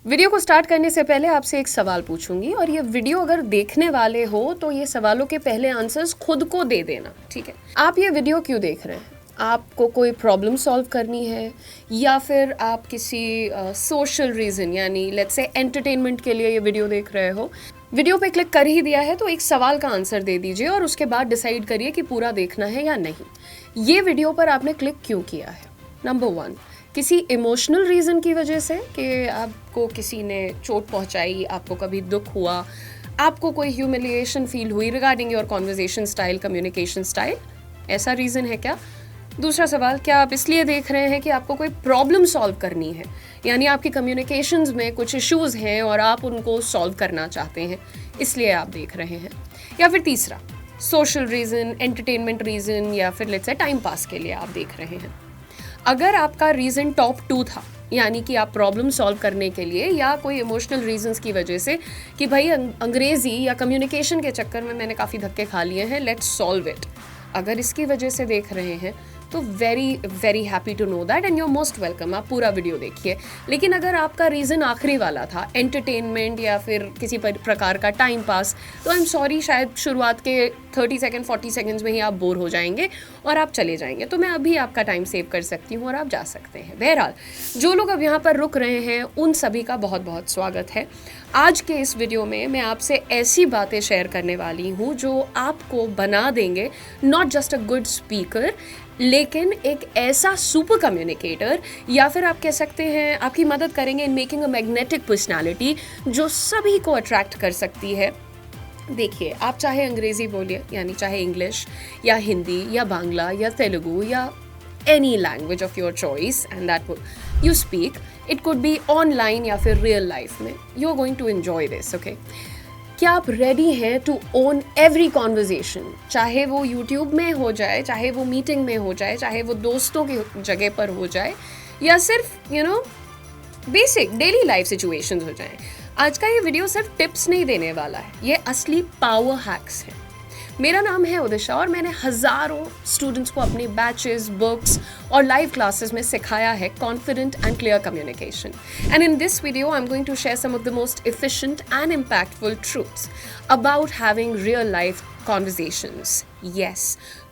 Video को start करने से पहले आपसे एक सवाल पूछूंगी और ये वीडियो अगर देखने वाले हो तो ये सवालों के पहले आंसर्स खुद को दे देना, ठीक है? आप ये वीडियो क्यों देख रहे हैं? आपको कोई प्रॉब्लम सॉल्व करनी है या फिर आप किसी सोशल रीज़न यानी लेट्स से एंटरटेनमेंट के लिए ये वीडियो देख रहे हो? वीडियो पे क्लिक कर ही दिया है तो एक सवाल का आंसर दे दीजिए और उसके बाद डिसाइड करिए कि पूरा देखना है या नहीं। ये वीडियो पर आपने क्लिक क्यों किया है? नंबर 1, किसी इमोशनल रीज़न की वजह से कि आपको किसी ने चोट पहुंचाई, आपको कभी दुख हुआ, आपको कोई ह्यूमिलिएशन फील हुई regarding your conversation style, communication style, ऐसा रीज़न है क्या? दूसरा सवाल, क्या आप इसलिए देख रहे हैं कि आपको कोई प्रॉब्लम सॉल्व करनी है, यानी आपकी कम्युनिकेशंस में कुछ इश्यूज़ हैं और आप उनको सॉल्व करना चाहते हैं, इसलिए आप देख रहे हैं? या फिर तीसरा, सोशल रीज़न, एंटरटेनमेंट रीज़न, या फिर लेट्स से टाइम पास के लिए आप देख रहे हैं? अगर आपका रीज़न टॉप 2 था, यानी कि आप प्रॉब्लम सॉल्व करने के लिए या कोई इमोशनल रीजंस की वजह से कि भाई अंग्रेज़ी या कम्युनिकेशन के चक्कर में मैंने काफ़ी धक्के खा लिए हैं, लेट्स सॉल्व इट, अगर इसकी वजह से देख रहे हैं तो very very happy to know that and you are most welcome, आप पूरा वीडियो देखिए। लेकिन अगर आपका रीज़न आखिरी वाला था, एंटरटेनमेंट या फिर किसी प्रकार का टाइम पास, तो आई एम सॉरी, शायद शुरुआत के 30 सेकेंड 40 सेकेंड्स में ही आप बोर हो जाएंगे और आप चले जाएंगे, तो मैं अभी आपका टाइम सेव कर सकती हूँ और आप जा सकते हैं। बहरहाल, जो लोग अब यहाँ पर रुक रहे हैं उन सभी का बहुत बहुत स्वागत है। आज के इस वीडियो में मैं आपसे ऐसी बातें शेयर करने वाली हूँ जो आपको बना देंगे not just a good speaker, लेकिन एक ऐसा सुपर कम्युनिकेटर, या फिर आप कह सकते हैं आपकी मदद करेंगे in making a magnetic personality जो सभी को अट्रैक्ट कर सकती है। देखिए, आप चाहे अंग्रेज़ी बोलिए, यानी चाहे इंग्लिश या हिंदी या बांग्ला या तेलुगु या any language of your choice and that you speak, it could be online या फिर real life में, you're going to enjoy this, okay? क्या आप रेडी हैं टू ओन एवरी कॉन्वर्जेशन, चाहे वो यूट्यूब में हो जाए, चाहे वो मीटिंग में हो जाए, चाहे वो दोस्तों की जगह पर हो जाए, या सिर्फ बेसिक डेली लाइफ सिचुएशंस हो जाए? आज का ये वीडियो सिर्फ टिप्स नहीं देने वाला है, ये असली पावर हैक्स है। मेरा नाम है उदिशा और मैंने हज़ारों स्टूडेंट्स को अपने बैचेस, बुक्स और लाइव क्लासेस में सिखाया है confident and clear communication. And in this video I am going to share some of the most efficient and impactful truths about having real life conversations. Yes,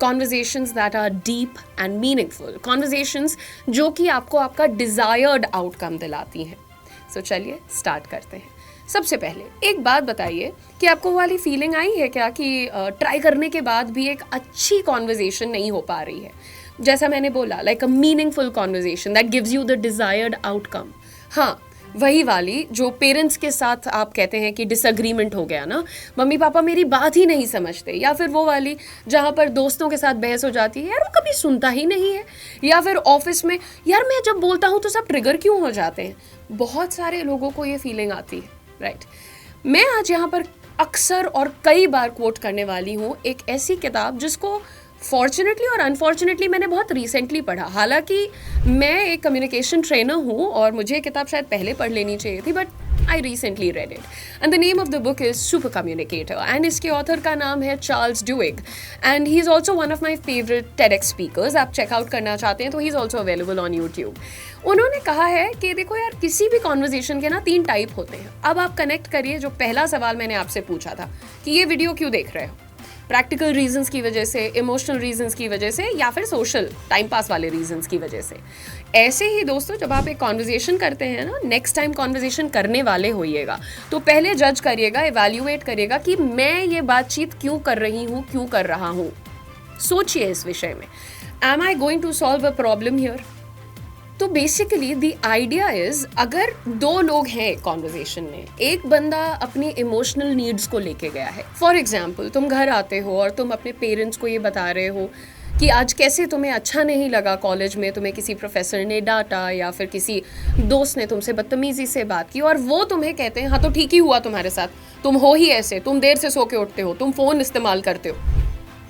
conversations that are deep and meaningful. Conversations जो कि आपको आपका desired outcome दिलाती हैं। So चलिए start करते हैं। सबसे पहले एक बात बताइए कि आपको वाली फीलिंग आई है क्या कि ट्राई करने के बाद भी एक अच्छी कॉन्वर्जेशन नहीं हो पा रही है? जैसा मैंने बोला, like a meaningful conversation that gives you the desired outcome. हाँ, वही वाली जो पेरेंट्स के साथ आप कहते हैं कि डिसएग्रीमेंट हो गया ना, मम्मी पापा मेरी बात ही नहीं समझते, या फिर वो वाली जहाँ पर दोस्तों के साथ बहस हो जाती है, यार वो कभी सुनता ही नहीं है, या फिर ऑफिस में यार मैं जब बोलता हूँ तो सब ट्रिगर क्यों हो जाते हैं? बहुत सारे लोगों को ये फीलिंग आती है, राइट? मैं आज यहाँ पर अक्सर और कई बार कोट करने वाली हूँ एक ऐसी किताब जिसको फॉर्चुनेटली और अनफॉर्चुनेटली मैंने बहुत रिसेंटली पढ़ा। हालांकि मैं एक कम्युनिकेशन ट्रेनर हूँ और मुझे ये किताब शायद पहले पढ़ लेनी चाहिए थी, but I recently read it and the name of the book is super communicator and इसके ऑथर का नाम है Charles Duhigg and he is also one of my favourite TEDx speakers. आप चेकआउट करना चाहते हैं तो he is also available on YouTube. उन्होंने कहा है कि देखो यार, किसी भी कॉन्वर्जेशन के ना 3 टाइप होते हैं। अब आप कनेक्ट करिए जो पहला सवाल मैंने आपसे पूछा था कि ये वीडियो क्यों देख रहे हो, प्रैक्टिकल रीजंस की वजह से, इमोशनल रीजंस की वजह से, या फिर सोशल टाइम पास वाले रीजंस की वजह से। ऐसे ही दोस्तों, जब आप एक कॉन्वर्जेशन करते हैं ना, नेक्स्ट टाइम कॉन्वर्जेशन करने वाले होइएगा तो पहले जज करिएगा, इवैल्यूएट करिएगा कि मैं ये बातचीत क्यों कर रही हूँ, क्यों कर रहा हूँ। सोचिए इस विषय में, am I going to solve a problem here? तो बेसिकली द आइडिया इज, अगर 2 लोग हैं कॉन्वर्जेशन में, एक बंदा अपनी इमोशनल नीड्स को लेके गया है। फॉर एग्जाम्पल, तुम घर आते हो और तुम अपने पेरेंट्स को ये बता रहे हो कि आज कैसे तुम्हें अच्छा नहीं लगा कॉलेज में, तुम्हें किसी प्रोफेसर ने डांटा या फिर किसी दोस्त ने तुमसे बदतमीजी से बात की, और वो तुम्हें कहते हैं हाँ तो ठीक ही हुआ तुम्हारे साथ, तुम हो ही ऐसे, तुम देर से सो के उठते हो, तुम फ़ोन इस्तेमाल करते हो।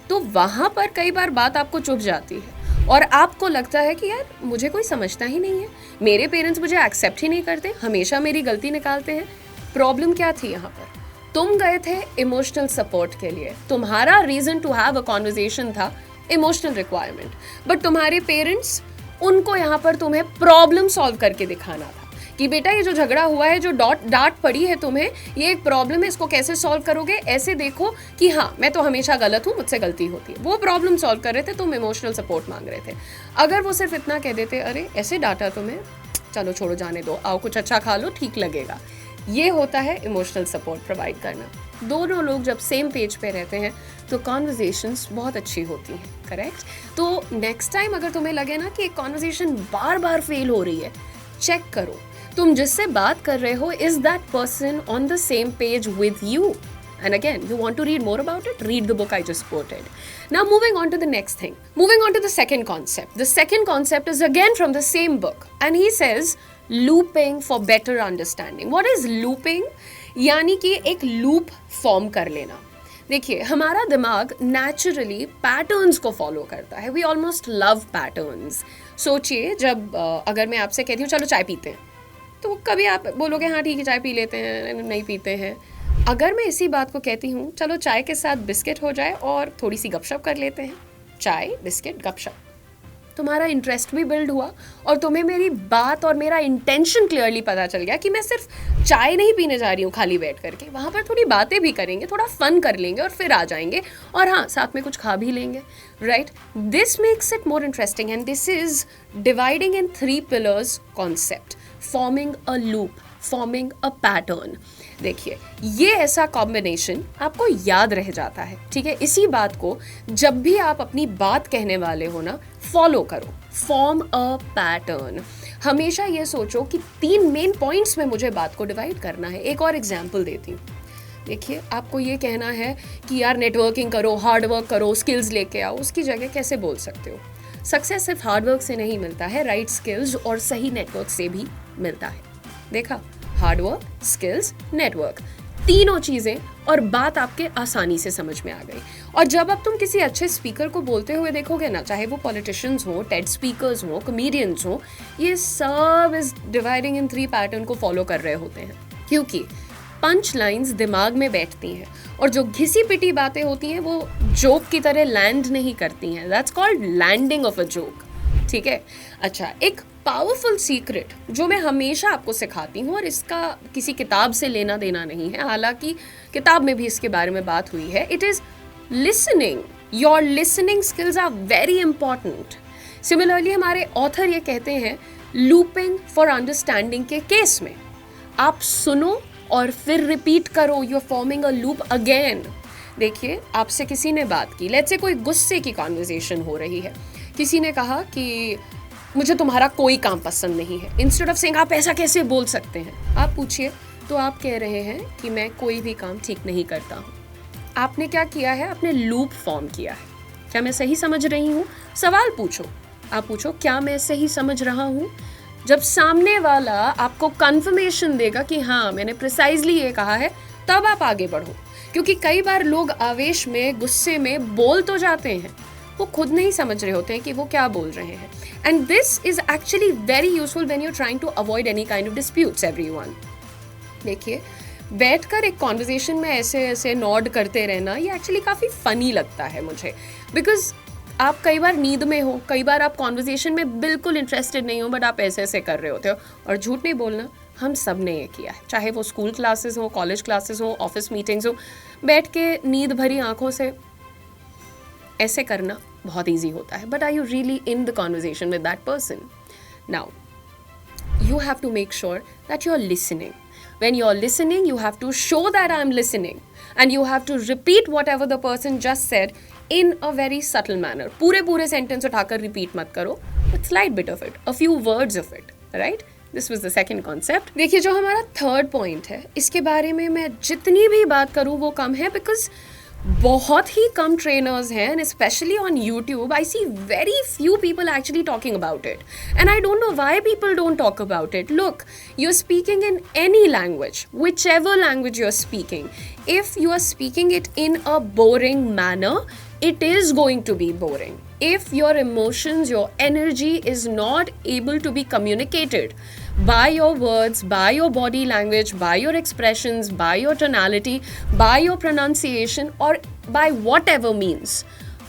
तो वहाँ पर कई बार बात आपको चुभ जाती है और आपको लगता है कि यार मुझे कोई समझता ही नहीं है, मेरे पेरेंट्स मुझे एक्सेप्ट ही नहीं करते, हमेशा मेरी गलती निकालते हैं। प्रॉब्लम क्या थी यहाँ पर? तुम गए थे इमोशनल सपोर्ट के लिए, तुम्हारा reason to have a conversation था इमोशनल रिक्वायरमेंट, बट तुम्हारे पेरेंट्स, उनको यहाँ पर तुम्हें प्रॉब्लम सॉल्व करके दिखाना था कि बेटा ये जो झगड़ा हुआ है, जो डांट पड़ी है तुम्हें, ये एक प्रॉब्लम है, इसको कैसे सॉल्व करोगे, ऐसे देखो कि हाँ मैं तो हमेशा गलत हूँ, मुझसे गलती होती है। वो प्रॉब्लम सॉल्व कर रहे थे, तुम इमोशनल सपोर्ट मांग रहे थे। अगर वो सिर्फ इतना कह देते, अरे ऐसे डांटा तुम्हें, चलो छोड़ो जाने दो, आओ कुछ अच्छा खा लो, ठीक लगेगा, ये होता है इमोशनल सपोर्ट प्रोवाइड करना। दोनों लोग जब सेम पेज पे रहते हैं तो कॉन्वर्जेशंस बहुत अच्छी होती हैं, करेक्ट। तो नेक्स्ट टाइम अगर तुम्हें लगे ना कि एक कॉन्वर्जेशन बार बार फेल हो रही है, चेक करो तुम जिससे बात कर रहे हो, is that person on the same page with you? And again, you want to read more about it? Read the book I just quoted. Now moving on to the next thing. Moving on to the second concept. The second concept is again from the same book. And he says, looping for better understanding. What is looping? यानी कि एक loop form कर लेना। देखिए हमारा दिमाग naturally patterns को follow करता है। We almost love patterns. सोचिए जब अगर मैं आपसे कहती हूँ चलो चाय पीते हैं, तो कभी आप बोलोगे हाँ ठीक है चाय पी लेते हैं, नहीं पीते हैं। अगर मैं इसी बात को कहती हूँ चलो चाय के साथ बिस्किट हो जाए और थोड़ी सी गपशप कर लेते हैं, चाय बिस्किट गपशप, तुम्हारा इंटरेस्ट भी बिल्ड हुआ और तुम्हें मेरी बात और मेरा इंटेंशन क्लियरली पता चल गया कि मैं सिर्फ चाय नहीं पीने जा रही हूँ खाली बैठ करके, वहाँ पर थोड़ी बातें भी करेंगे, थोड़ा फन कर लेंगे और फिर आ जाएंगे और हाँ साथ में कुछ खा भी लेंगे, right. This makes it more interesting and this is dividing in 3 pillars concept, forming a loop, forming a pattern. देखिए ये ऐसा कॉम्बिनेशन आपको याद रह जाता है, ठीक है। इसी बात को जब भी आप अपनी बात कहने वाले हो ना, फॉलो करो, फॉर्म अ पैटर्न। हमेशा ये सोचो कि 3 मेन पॉइंट्स में मुझे बात को डिवाइड करना है। एक और एग्जाम्पल देती हूँ। देखिए आपको ये कहना है कि यार नेटवर्किंग करो, हार्ड वर्क करो, स्किल्स लेके आओ, उसकी जगह कैसे बोल सकते हो? सक्सेस सिर्फ हार्ड वर्क से नहीं मिलता है, राइट स्किल्स और सही नेटवर्क से भी मिलता है। देखा, हार्ड वर्क, स्किल्स, नेटवर्क, तीनों चीज़ें और बात आपके आसानी से समझ में आ गई। और जब अब तुम किसी अच्छे स्पीकर को बोलते हुए देखोगे ना, चाहे वो पॉलिटिशियंस हो, टेड स्पीकर्स हो, कॉमेडियंस हो, ये सब इस डिवाइडिंग इन 3 पैटर्न को फॉलो कर रहे होते हैं, क्योंकि पंच लाइन्स दिमाग में बैठती हैं और जो घिसी पिटी बातें होती हैं वो जोक की तरह लैंड नहीं करती हैं। That's called landing of a joke, ठीक है। अच्छा, एक पावरफुल सीक्रेट जो मैं हमेशा आपको सिखाती हूँ और इसका किसी किताब से लेना देना नहीं है, हालांकि किताब में भी इसके बारे में बात हुई है, it is listening. Your listening skills are very important. Similarly हमारे ऑथर ये कहते हैं लूपिंग फॉर अंडरस्टैंडिंग के केस में आप सुनो और फिर रिपीट करो, you are forming a loop again. देखिए आपसे किसी ने बात की, लेट्स से कोई गुस्से की कॉन्वर्जेशन हो रही है, किसी ने कहा कि मुझे तुम्हारा कोई काम पसंद नहीं है। इंस्टेड ऑफ सेइंग आप ऐसा कैसे बोल सकते हैं, आप पूछिए तो आप कह रहे हैं कि मैं कोई भी काम ठीक नहीं करता हूँ। आपने क्या किया है? आपने लूप फॉर्म किया है। क्या मैं सही समझ रही हूँ? सवाल पूछो, आप पूछो क्या मैं सही समझ रहा हूँ। जब सामने वाला आपको कंफर्मेशन देगा कि हाँ मैंने प्रिसाइजली ये कहा है, तब आप आगे बढ़ो। क्योंकि कई बार लोग आवेश में, गुस्से में बोल तो जाते हैं, वो खुद नहीं समझ रहे होते हैं कि वो क्या बोल रहे हैं। And this is actually very useful when you trying to avoid any kind of disputes everyone. देखिए बैठकर एक कॉन्वर्जेशन में ऐसे ऐसे नॉड करते रहना, ये एक्चुअली काफ़ी फ़नी लगता है मुझे, बिकॉज आप कई बार नींद में हो, कई बार आप कॉन्वर्जेशन में बिल्कुल इंटरेस्टेड नहीं हो, बट आप ऐसे ऐसे कर रहे होते हो। और झूठ नहीं बोलना, हम सब ने ये किया है, चाहे वो स्कूल क्लासेस हो, कॉलेज क्लासेस हो, ऑफिस मीटिंग्स हो, बैठ के नींद भरी आंखों से ऐसे करना बहुत ईजी होता है। But are you really in the conversation with that person? Now you have to make sure that you're listening. When you're listening, you have to show that I'm listening, and you have to repeat whatever the person just said in a very subtle manner. पूरे sentence उठाकर repeat मत करो, but slight bit of it, a few words of it, right? This was the second concept. देखिए जो हमारा third point है, इसके बारे में मैं जितनी भी बात करूँ वो कम है, because बहुत ही कम ट्रेनर्स हैं, and especially on YouTube I see very few people actually talking about it, and I don't know why people don't talk about it. Look, you're speaking in any language, whichever language you're speaking. If you are speaking it in a boring manner, it is going to be boring. If your emotions, your energy is not able to be communicated by your words, by your body language, by your expressions, by your tonality, by your pronunciation, or by whatever means,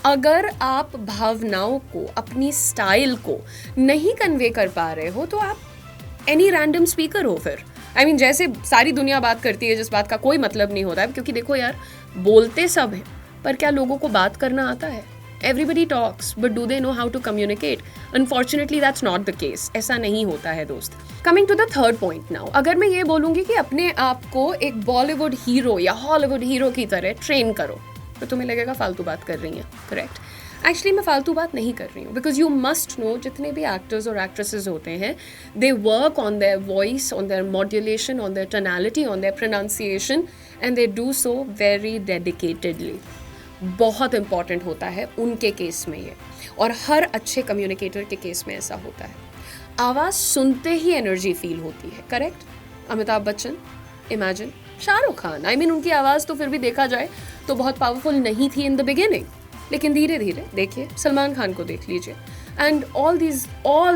अगर आप भावनाओं को, अपनी style को नहीं convey कर पा रहे हो, तो आप एनी रैंडम स्पीकर हो फिर। I mean, जैसे सारी दुनिया बात करती है जिस बात का कोई मतलब नहीं होता है, क्योंकि देखो यार, बोलते सब हैं पर क्या लोगों को बात करना आता है? Everybody talks, but do they know how to communicate? Unfortunately, that's not the case. ऐसा नहीं होता है दोस्त। Coming to the third point now, अगर मैं ये बोलूँगी कि अपने आप को एक बॉलीवुड हीरो या हॉलीवुड हीरो की तरह ट्रेन करो, तो तुम्हें लगेगा फालतू बात कर रही हैं, करेक्ट? एक्चुअली मैं फालतू बात नहीं कर रही हूँ, बिकॉज यू मस्ट नो जितने भी एक्टर्स और एक्ट्रेसेस होते हैं, they work on their voice, on their modulation, on their tonality, on their pronunciation, and they do so very dedicatedly. बहुत इंपॉर्टेंट होता है उनके केस में ये, और हर अच्छे कम्युनिकेटर के केस में ऐसा होता है। आवाज़ सुनते ही एनर्जी फील होती है, correct? Amitabh Bachchan, imagine, Shahrukh Khan, I mean उनकी आवाज़ तो फिर भी देखा जाए तो बहुत पावरफुल नहीं थी इन द बिगिनिंग, लेकिन धीरे धीरे देखिए, सलमान खान को देख लीजिए, and all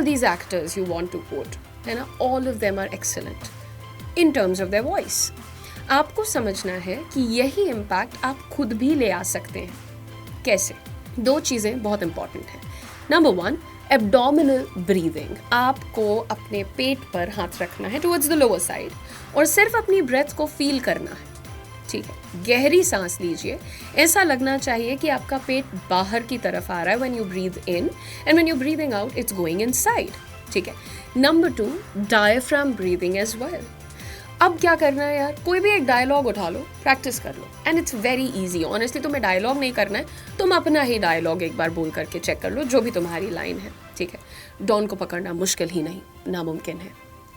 these actors you want to quote, है ना, all of them are excellent in terms of their voice. आपको समझना है कि यही इम्पैक्ट आप खुद भी ले आ सकते हैं। कैसे? दो चीज़ें बहुत इंपॉर्टेंट हैं। Number 1, abdominal breathing. आपको अपने पेट पर हाथ रखना है टुवर्ड्स द लोअर साइड और सिर्फ अपनी ब्रेथ को फील करना है, ठीक है? गहरी सांस लीजिए, ऐसा लगना चाहिए कि आपका पेट बाहर की तरफ आ रहा है when you breathe in, and when you breathing out it's going inside, ठीक है? Number 2, diaphragm breathing as well. अब क्या करना है यार, कोई भी एक डायलॉग उठा लो, प्रैक्टिस कर लो, and it's very easy. Honestly तुम्हें डायलॉग नहीं करना है, तुम अपना ही डायलॉग एक बार बोल करके चेक कर लो, जो भी तुम्हारी लाइन है, ठीक है? डॉन को पकड़ना मुश्किल ही नहीं, नामुमकिन है।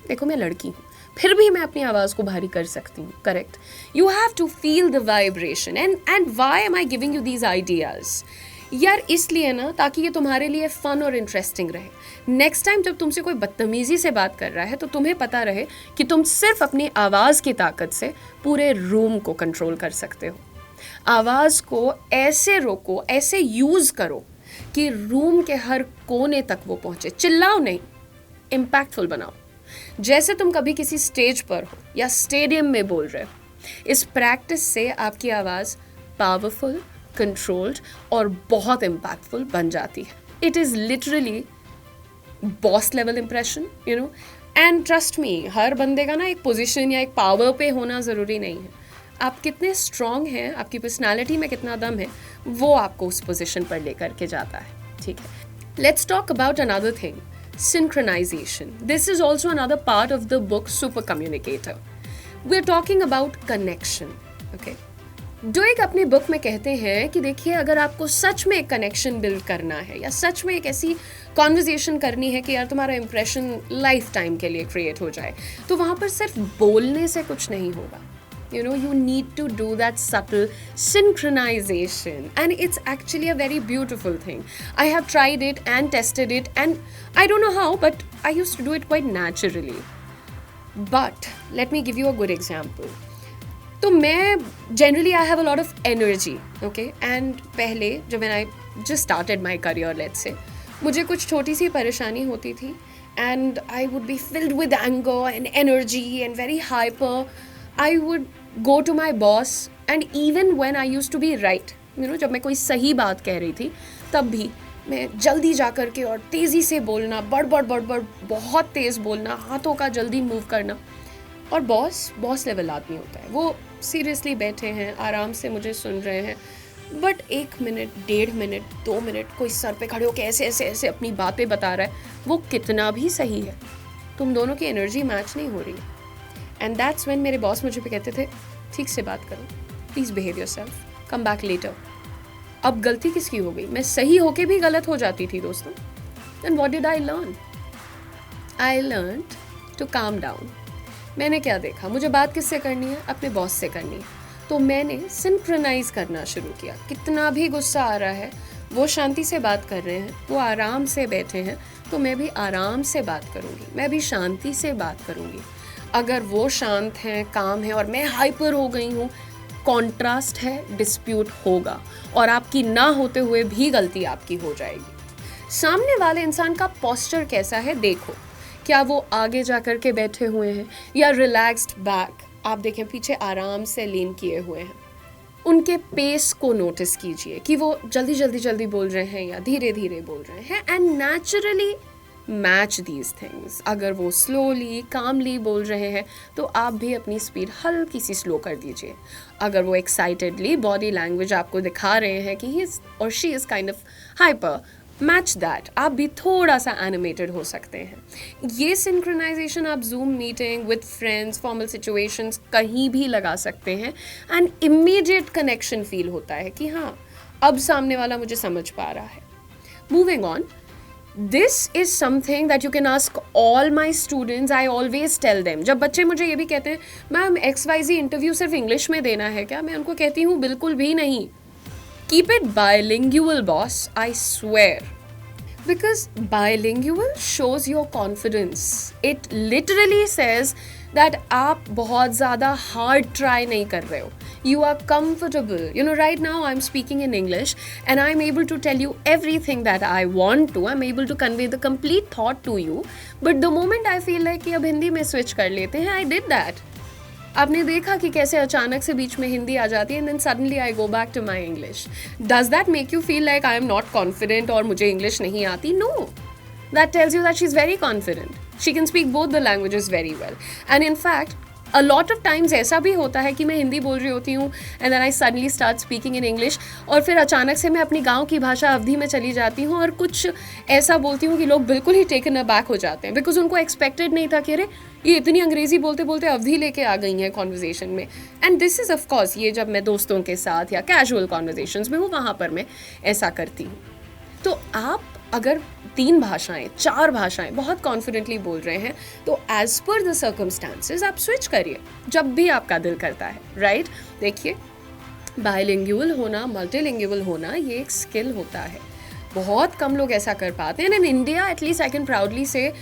देखो मैं लड़की हूँ, फिर भी मैं अपनी आवाज़ को भारी कर सकती हूँ, correct? You have to feel the vibration, and why am I giving you these ideas? यार इसलिए ना, ताकि ये तुम्हारे लिए फन और इंटरेस्टिंग रहे। नेक्स्ट टाइम जब तुमसे कोई बदतमीजी से बात कर रहा है तो तुम्हें पता रहे कि तुम सिर्फ अपनी आवाज़ की ताकत से पूरे रूम को कंट्रोल कर सकते हो। आवाज़ को ऐसे रोको, ऐसे यूज़ करो कि रूम के हर कोने तक वो पहुँचे। चिल्लाओ नहीं, इम्पैक्टफुल बनाओ, जैसे तुम कभी किसी स्टेज पर हो या स्टेडियम में बोल रहे हो। इस प्रैक्टिस से आपकी आवाज़ पावरफुल, कंट्रोल्ड और बहुत इम्पैक्टफुल बन जाती है। It is literally boss level impression, you know, and trust me, हर बंदे का ना एक पोजीशन या एक पावर पे होना ज़रूरी नहीं है। आप कितने स्ट्रॉन्ग हैं, आपकी पर्सनालिटी में कितना दम है, वो आपको उस पोजीशन पर लेकर के जाता है, ठीक है? Let's talk about another thing, synchronization. This is also another part of the book Super Communicator. We're talking about connection. Okay. Dweck अपनी बुक में कहते हैं कि देखिए, अगर आपको सच में एक कनेक्शन बिल्ड करना है या सच में एक ऐसी कॉन्वर्जेशन करनी है कि यार तुम्हारा इंप्रेशन लाइफ टाइम के लिए क्रिएट हो जाए, तो वहाँ पर सिर्फ बोलने से कुछ नहीं होगा। You know, you need to do that subtle synchronization, and it's actually a very beautiful thing. I have tried it and tested it, and I don't know how, but I used to do it quite naturally. But let me give you a good example. तो मैं generally I have a lot of energy, okay? And पहले जब when I just started my career, let's say, मुझे कुछ छोटी सी परेशानी होती थी, and I would be filled with anger and energy and very hyper. I would go to my boss, and even when I used to be right, you know, जब मैं कोई सही बात कह रही थी तब भी मैं जल्दी जा कर के और तेज़ी से बोलना, बड़ बहुत तेज़ बोलना, हाथों का जल्दी मूव करना। और बॉस लेवल आदमी होता है, वो सीरियसली बैठे हैं, आराम से मुझे सुन रहे हैं, बट 1 मिनट, 1.5 मिनट, 2 मिनट कोई सर पे खड़े होकर ऐसे अपनी बातें बता रहा है, वो कितना भी सही है, तुम दोनों की एनर्जी मैच नहीं हो रही है। एंड दैट्स व्हेन मेरे बॉस मुझे पे कहते थे, ठीक से बात करो, please behave yourself, come back later. अब गलती किसकी हो गई? मैं सही होके भी गलत हो जाती थी दोस्तों। And what did I learn? I learned to calm down. मैंने क्या देखा, मुझे बात किससे करनी है? अपने बॉस से करनी है। तो मैंने सिंक्रोनाइज करना शुरू किया। कितना भी गुस्सा आ रहा है, वो शांति से बात कर रहे हैं, वो आराम से बैठे हैं, तो मैं भी आराम से बात करूँगी, मैं भी शांति से बात करूँगी। अगर वो शांत हैं, काम है और मैं हाइपर हो गई हूँ, कॉन्ट्रास्ट है, डिस्प्यूट होगा और आपकी ना होते हुए भी गलती आपकी हो जाएगी। सामने वाले इंसान का पोस्चर कैसा है देखो, क्या वो आगे जा कर के बैठे हुए हैं या रिलैक्स्ड बैक, आप देखें पीछे आराम से लीन किए हुए हैं। उनके पेस को नोटिस कीजिए कि वो जल्दी बोल रहे हैं या धीरे धीरे बोल रहे हैं, and naturally match these things. अगर वो स्लोली कामली बोल रहे हैं तो आप भी अपनी स्पीड हल्की सी स्लो कर दीजिए। अगर वो एक्साइटेडली बॉडी लैंग्वेज आपको दिखा रहे हैं कि ही इज़ और she is kind of hyper, match that, आप भी थोड़ा सा एनिमेटेड हो सकते हैं। ये सिंक्रोनाइजेशन आप zoom meeting with friends, formal situations कहीं भी लगा सकते हैं एंड इमीडिएट कनेक्शन फील होता है कि हाँ, अब सामने वाला मुझे समझ पा रहा है। Moving on, this is something that you can ask all my students. I always tell them, जब बच्चे मुझे ये भी कहते हैं मैम XYZ इंटरव्यू सिर्फ इंग्लिश में देना है क्या, मैं उनको कहती हूँ बिल्कुल भी नहीं। Keep it bilingual, boss, I swear. Because bilingual shows your confidence. It literally says that आप बहुत ज़्यादा hard try नहीं कर रहे हो. You are comfortable. You know, right now I'm speaking in English and I'm able to tell you everything that I want to. I'm able to convey the complete thought to you. But the moment I feel like कि अब हिंदी में switch कर लेते हैं, I did that. आपने देखा कि कैसे अचानक से बीच में हिंदी आ जाती है and then suddenly I go back to my English. Does that make you feel like I am not confident और मुझे इंग्लिश नहीं आती? No, that tells you that she is very confident. She can speak both the languages very well and in fact a lot of times ऐसा भी होता है कि मैं हिंदी बोल रही होती हूँ and then I suddenly start speaking in English और फिर अचानक से मैं अपनी गांव की भाषा अवधी में चली जाती हूँ और कुछ ऐसा बोलती हूँ कि लोग बिल्कुल ही टेकन अबैक हो जाते हैं बिकॉज उनको एक्सपेक्टेड नहीं था कि अरे ये इतनी अंग्रेजी बोलते बोलते अवधी लेके आ गई हैं कॉन्वर्जेशन में। एंड दिस इज़ ऑफकोर्स ये जब मैं दोस्तों के साथ या कैजुअल कॉन्वर्जेशंस में हूँ वहाँ पर मैं ऐसा करती हूँ। तो आप अगर 3 भाषाएं 4 भाषाएं बहुत कॉन्फिडेंटली बोल रहे हैं तो एज पर द सर्कमस्टांसेस आप स्विच करिए जब भी आपका दिल करता है, राइट? देखिए, बायलिंगुअल होना, मल्टीलिंगुअल होना ये एक स्किल होता है। बहुत कम लोग ऐसा कर पाते हैं। In India at least I can proudly say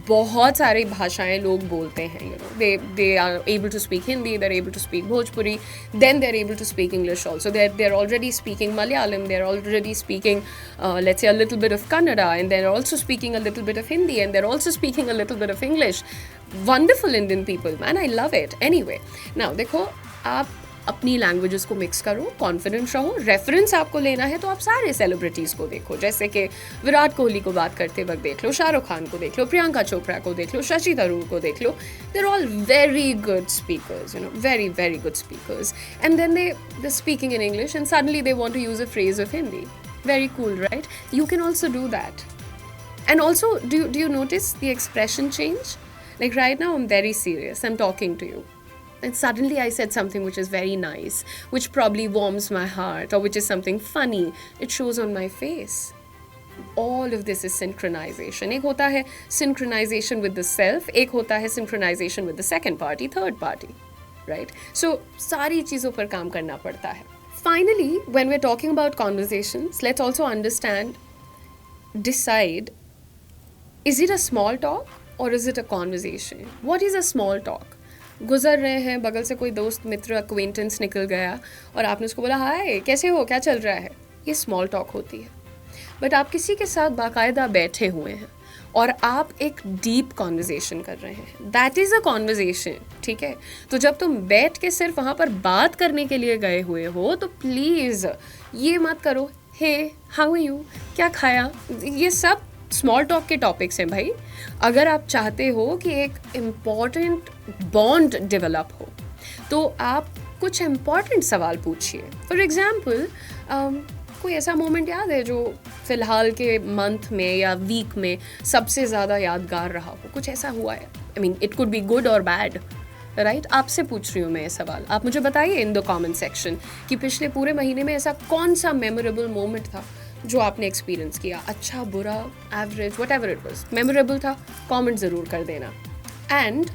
बहुत सारी भाषाएं लोग बोलते हैं। You know, they are able to speak Hindi, they are able to speak Bhojpuri, then they are able to speak English also, they are already speaking Malayalam, they are already speaking let's say a little bit of Kannada, and they're also speaking a little bit of Hindi, and they're also speaking a little bit of English. Wonderful Indian people, man, I love it. Anyway, now देखो, आप अपनी languages को mix करो, confident रहो। Reference आपको लेना है तो आप सारे सेलिब्रिटीज़ को देखो, जैसे कि विराट कोहली को बात करते वक्त देख लो, शाहरुख खान को देख लो, प्रियंका चोपड़ा को देख लो, शशि थरूर को देख लो। They are all very good speakers, you know, very very good speakers, and then they speaking in English and suddenly they want to use a phrase of Hindi. Very cool, right? You can also do that. And also, do you notice the expression change? Like right now I'm very serious, I'm talking to you, and suddenly I said something which is very nice, which probably warms my heart, or which is something funny. It shows on my face. All of this is synchronization. एक होता है synchronization with the self, एक होता है synchronization with the second party, third party, right? So सारी चीज़ों पर काम करना पड़ता है। Finally, when we're talking about conversations, let's also understand, decide, is it a small talk or is it a conversation? What is a small talk? गुजर रहे हैं, बगल से कोई दोस्त, मित्र, अक्वेंटेंस निकल गया और आपने उसको बोला हाय कैसे हो, क्या चल रहा है, ये स्मॉल टॉक होती है। बट आप किसी के साथ बाकायदा बैठे हुए हैं और आप एक डीप कॉन्वर्जेशन कर रहे हैं, दैट इज़ अ कॉन्वर्जेशन, ठीक है? तो जब तुम बैठ के सिर्फ वहाँ पर बात करने के लिए गए हुए हो तो प्लीज़ ये मत करो हे हाउ आर यू, क्या खाया, ये सब स्मॉल टॉक के टॉपिक्स हैं भाई। अगर आप चाहते हो कि एक इम्पॉर्टेंट बॉन्ड डेवलप हो तो आप कुछ इम्पॉर्टेंट सवाल पूछिए। फॉर एग्ज़ाम्पल, कोई ऐसा मोमेंट याद है जो फ़िलहाल के मंथ में या वीक में सबसे ज़्यादा यादगार रहा हो? कुछ ऐसा हुआ है? I mean it could be good और बैड, राइट? आपसे पूछ रही हूँ मैं ये सवाल, आप मुझे बताइए इन द कमेंट सेक्शन कि पिछले पूरे महीने में ऐसा कौन सा मेमोरेबल मोमेंट था जो आपने एक्सपीरियंस किया, अच्छा, बुरा, average, what ever it was, memorable था, कॉमेंट ज़रूर कर देना। एंड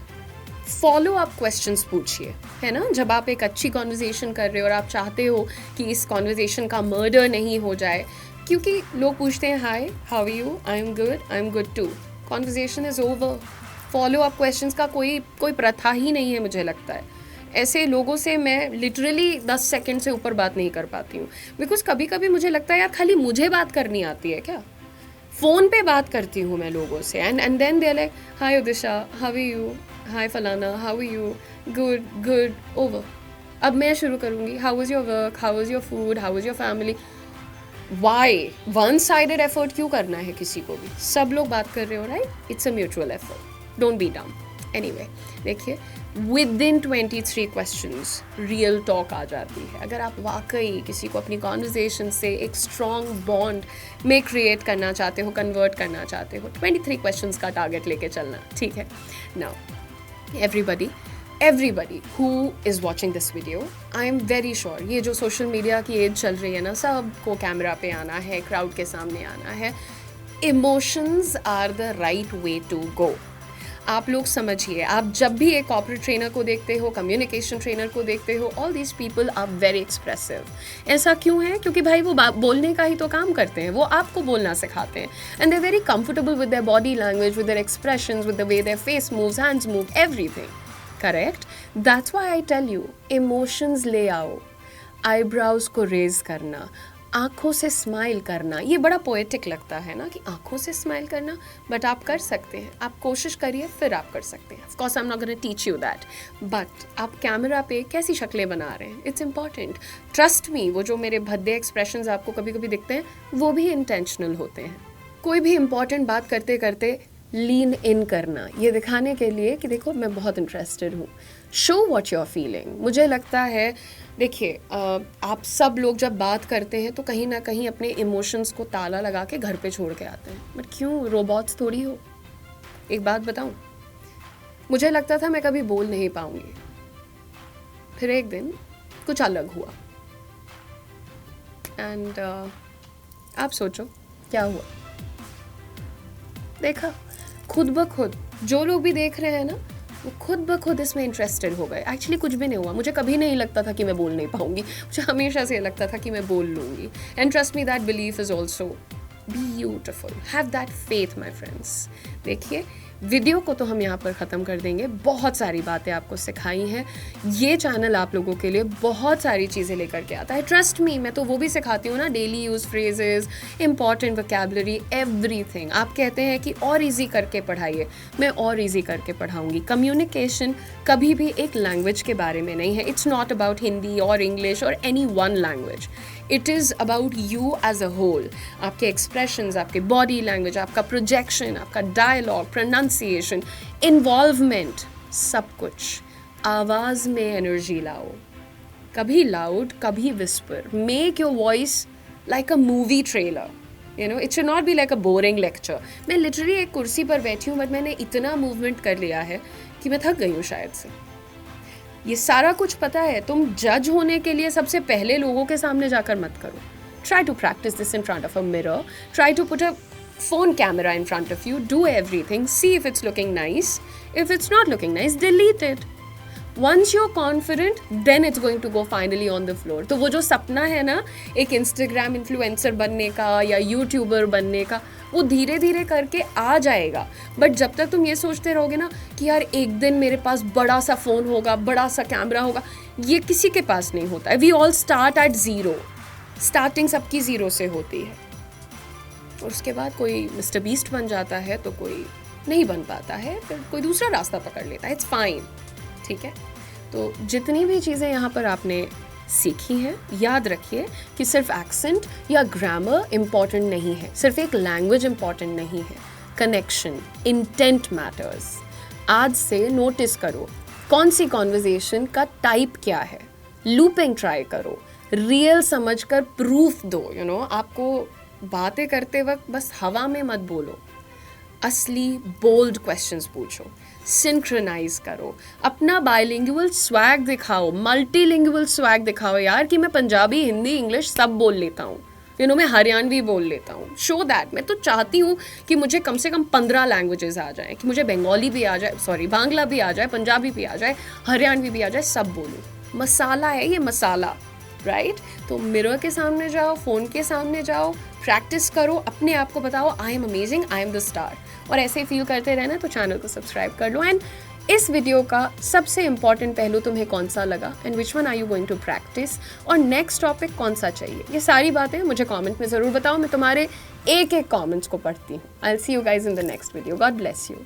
फॉलो अप क्वेश्चंस पूछिए, है ना? जब आप एक अच्छी कॉन्वर्जेशन कर रहे हो और आप चाहते हो कि इस कॉन्वर्जेशन का मर्डर नहीं हो जाए, क्योंकि लोग पूछते हैं hi how are you, I am good too, conversation is over. Follow up questions का कोई प्रथा ही नहीं है, मुझे लगता है। ऐसे लोगों से मैं लिटरली 10 सेकंड से ऊपर बात नहीं कर पाती हूँ, बिकॉज कभी कभी मुझे लगता है यार खाली मुझे बात करनी आती है क्या? फ़ोन पे बात करती हूँ मैं लोगों से and then they are like hi Udisha, how are you, hi फलाना, how are you, good, over. अब मैं शुरू करूँगी how is your work, how is your food, how is your family. Why one sided effort क्यों करना है किसी को भी? सब लोग बात कर रहे हो, right? It's a mutual effort, don't be dumb. Anyway, देखिए within 23 questions real talk आ जाती है। अगर आप वाकई किसी को अपनी कॉन्वर्जेशन से एक स्ट्रॉन्ग बॉन्ड में क्रिएट करना चाहते हो, कन्वर्ट करना चाहते हो, 23 क्वेश्चंस का टारगेट लेके चलना, ठीक है? Now everybody who is watching this video, I am very sure ये जो सोशल मीडिया की एज चल रही है ना, सबको कैमरा पे आना है, क्राउड के सामने आना है। Emotions are the right way to go. आप लोग समझिए, आप जब भी एक कॉर्पोरेट ट्रेनर को देखते हो, कम्युनिकेशन ट्रेनर को देखते हो, all these people are very expressive. ऐसा क्यों है? क्योंकि भाई वो बोलने का ही तो काम करते हैं, वो आपको बोलना सिखाते हैं। And they are very comfortable with their body language, with their expressions, with the way their face moves, hands move, everything. Correct? That's why I tell you, emotions ले आओ। आईब्राउज को रेज करना, आँखों से स्माइल करना, ये बड़ा poetic लगता है ना कि आँखों से स्माइल करना, बट आप कर सकते हैं। आप कोशिश करिए, फिर आप कर सकते हैं। Of course I am not gonna teach you that, but आप कैमरा पे कैसी शक्लें बना रहे हैं, इट्स इंपॉर्टेंट। ट्रस्ट मी, वो जो मेरे भद्दे एक्सप्रेशंस आपको कभी कभी दिखते हैं, वो भी इंटेंशनल होते हैं। कोई भी इंपॉर्टेंट बात करते करते लीन इन करना, ये दिखाने के लिए कि देखो मैं बहुत इंटरेस्टेड हूँ। Show what you are feeling. मुझे लगता है, देखिए आप सब लोग जब बात करते हैं तो कहीं ना कहीं अपने इमोशंस को ताला लगा के घर पे छोड़ के आते हैं, बट क्यों? रोबोट्स थोड़ी हो। एक बात बताऊँ, मुझे लगता था मैं कभी बोल नहीं पाऊंगी, फिर एक दिन कुछ अलग हुआ, एंड आप सोचो क्या हुआ। देखा, खुद ब खुद जो लोग भी देख रहे हैं ना, वो खुद ब खुद इसमें इंटरेस्टेड हो गए। एक्चुअली कुछ भी नहीं हुआ, मुझे कभी नहीं लगता था कि मैं बोल नहीं पाऊंगी, मुझे हमेशा से लगता था कि मैं बोल लूँगी। And trust me, that belief is also beautiful. Have that faith my friends. देखिए, वीडियो को तो हम यहाँ पर ख़त्म कर देंगे। बहुत सारी बातें आपको सिखाई हैं। ये चैनल आप लोगों के लिए बहुत सारी चीज़ें लेकर के आता है, ट्रस्ट मी। मैं तो वो भी सिखाती हूँ ना, daily use phrases, important vocabulary, everything. आप कहते हैं कि और इजी करके पढ़ाइए, मैं और इजी करके पढ़ाऊँगी। कम्युनिकेशन कभी भी एक लैंग्वेज के बारे में नहीं है। इट्स नॉट अबाउट हिंदी और इंग्लिश और any one language. It is about you as a whole. आपके एक्सप्रेशंस, आपके बॉडी लैंग्वेज, आपका प्रोजेक्शन, आपका डायलॉग, प्रोनाउंसिएशन, इन्वॉल्वमेंट, सब कुछ। आवाज़ में एनर्जी लाओ, कभी लाउड, कभी whisper. Make your voice like a movie trailer, you know. It should not be like a boring lecture. मैं लिटरली एक कुर्सी पर बैठी हूँ, बट मैंने इतना मूवमेंट कर लिया है कि मैं थक गई हूँ शायद से। ये सारा कुछ पता है। तुम जज होने के लिए सबसे पहले लोगों के सामने जाकर मत करो। Try to practise this in front of a mirror, try to put a phone camera in front of you, do everything, see if it's looking nice. If it's not looking nice, delete it. Once you're confident, then it's going to go finally on the floor. तो वो जो सपना है ना एक Instagram influencer बनने का या यूट्यूबर बनने का, वो धीरे धीरे करके आ जाएगा। बट जब तक तुम ये सोचते रहोगे ना कि यार एक दिन मेरे पास बड़ा सा फ़ोन होगा, बड़ा सा कैमरा होगा, ये किसी के पास नहीं होता है। We all start at zero. Starting सबकी ज़ीरो से होती है, और उसके बाद कोई मिस्टर बीस्ट बन जाता है, तो कोई नहीं बन पाता है, फिर कोई दूसरा रास्ता पकड़ लेता है। इट्स फाइन, ठीक है। तो जितनी भी चीज़ें यहाँ पर आपने सीखी हैं, याद रखिए कि सिर्फ एक्सेंट या ग्रामर इम्पॉर्टेंट नहीं है, सिर्फ एक लैंग्वेज इम्पॉर्टेंट नहीं है। Connection, intent matters. आज से नोटिस करो कौन सी कॉन्वर्जेशन का टाइप क्या है। लूपिंग ट्राई करो, रियल समझकर प्रूफ दो। यू नो, आपको बातें करते वक्त बस हवा में मत बोलो, असली बोल्ड क्वेश्चंस पूछो, सिंक्रोनाइज करो, अपना बाइलिंगुअल स्वैग दिखाओ, मल्टीलिंगुअल स्वैग दिखाओ यार कि मैं पंजाबी, हिंदी, इंग्लिश सब बोल लेता हूँ। यू नो, मैं हरियाणवी बोल लेता हूँ। Show that. मैं तो चाहती हूँ कि मुझे कम से कम 15 लैंग्वेजेस आ जाएं, कि मुझे बंगाली भी आ जाए, सॉरी बांग्ला भी आ जाए, पंजाबी भी आ जाए, हरियाणवी भी आ जाए, सब बोलूँ। मसाला है ये, मसाला, राइट? तो मिरर के सामने जाओ, फ़ोन के सामने जाओ, प्रैक्टिस करो, अपने आप को बताओ I am amazing, I am the star. और ऐसे ही फील करते रहना, तो चैनल को सब्सक्राइब कर लो। एंड इस वीडियो का सबसे इंपॉर्टेंट पहलू तुम्हें कौन सा लगा, and which one are you going to practise, और नेक्स्ट टॉपिक कौन सा चाहिए, ये सारी बातें मुझे कमेंट में ज़रूर बताओ। मैं तुम्हारे एक एक कमेंट्स को पढ़ती हूँ। I will see you guys in the next video. God bless you.